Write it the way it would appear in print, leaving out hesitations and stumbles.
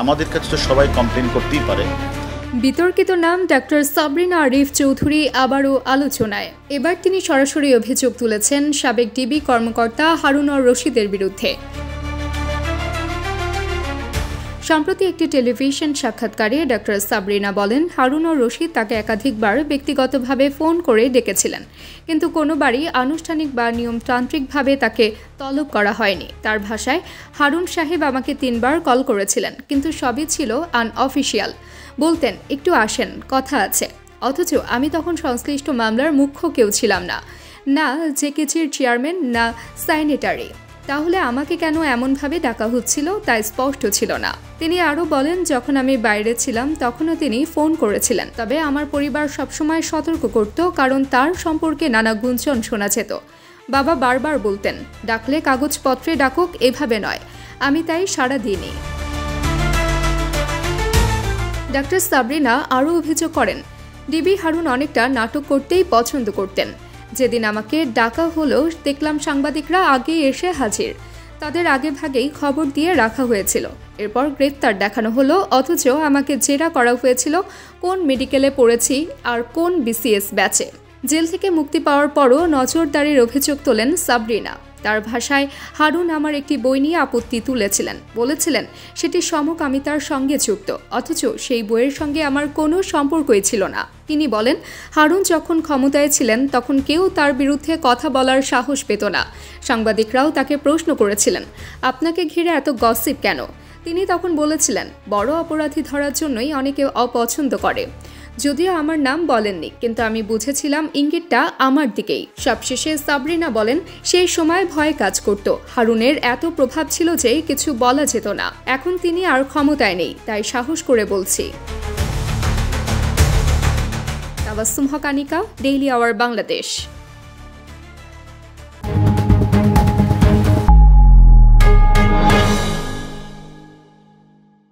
আমাদের কাছে তো সবাই কমপ্লেন করতেই পারে। বিতর্কিত নাম ডাক্তার সাবরিনা আরিফ চৌধুরী আবারও আলোচনায়। এবার তিনি সরাসরি অভিযোগ তুলেছেন সাবেক ডিবি কর্মকর্তা হারুনুর রশিদের বিরুদ্ধে। সম্প্রতি একটি টেলিভিশন সাক্ষাৎকারে ডাক্তার সাবরিনা বলেন, হারুনুর রশিদ তাকে একাধিকবার ব্যক্তিগতভাবে ফোন করে ডেকেছিলেন, কিন্তু কোনোবারই আনুষ্ঠানিক বা নিয়মতান্ত্রিকভাবে তাকে তলব করা হয়নি। তার ভাষায়, হারুন সাহেব আমাকে 3 বার কল করেছিলেন, কিন্তু সবই ছিল আনঅফিসিয়াল। বলতেন, একটু আসেন, কথা আছে। অথচ আমি তখন সংশ্লিষ্ট মামলার মুখ্য কেউ ছিলাম না, না জেকেজির চেয়ারম্যান, না সাইনেটারি। তাহলে আমাকে কেন এমনভাবে ডাকা হচ্ছিল তা স্পষ্ট ছিল না। তিনি আরও বলেন, যখন আমি বাইরে ছিলাম তখনও তিনি ফোন করেছিলেন, তবে আমার পরিবার সবসময় সতর্ক করত, কারণ তার সম্পর্কে নানা গুঞ্জন শোনা যেত। বাবা বারবার বলতেন, ডাকলে কাগজপত্রে ডাকুক, এভাবে নয়। আমি তাই সাড়া দিইনি। ডাক্তার সাবরিনা আরও অভিযোগ করেন, ডিবি হারুন অনেকটা নাটক করতেই পছন্দ করতেন। যেদিন আমাকে ডাকা হলো, দেখলাম সাংবাদিকরা আগে এসে হাজির। তাদের আগে ভাগেই খবর দিয়ে রাখা হয়েছিল। এরপর গ্রেপ্তার দেখানো হলো, অথচ আমাকে জেরা করা হয়েছিল কোন মেডিকেলে পড়েছি আর কোন বিসিএস ব্যাচে। জেল থেকে মুক্তি পাওয়ার পরও নজরদারির অভিযোগ তোলেন সাবরিনা। তার ভাষায়, হারুন আমার একটি বই নিয়ে আপত্তি তুলেছিলেন, বলেছিলেন সেটি সমকামিতার সঙ্গে যুক্ত, অথচ সেই বইয়ের সঙ্গে আমার কোনো সম্পর্কই ছিল না। তিনি বলেন, হারুন যখন ক্ষমতায় ছিলেন তখন কেউ তার বিরুদ্ধে কথা বলার সাহস পেত না। সাংবাদিকরাও তাকে প্রশ্ন করেছিলেন, আপনাকে ঘিরে এত গসিপ কেন? তিনি তখন বলেছিলেন, বড় অপরাধী ধরার জন্যই অনেকে অপছন্দ করে। যদিও আমার নাম বলেননি, কিন্তু আমি বুঝেছিলাম ইঙ্গিতটা আমার দিকেই। সবশেষে সাবরিনা বলেন, সেই সময় ভয় কাজ করত। হারুনের এত প্রভাব ছিল যে কিছু বলা যেত না। এখন তিনি আর ক্ষমতায় নেই, তাই সাহস করে বলছি। তাবাসসুম হক, আনিকা, ডেইলি আওয়ার, বাংলাদেশ।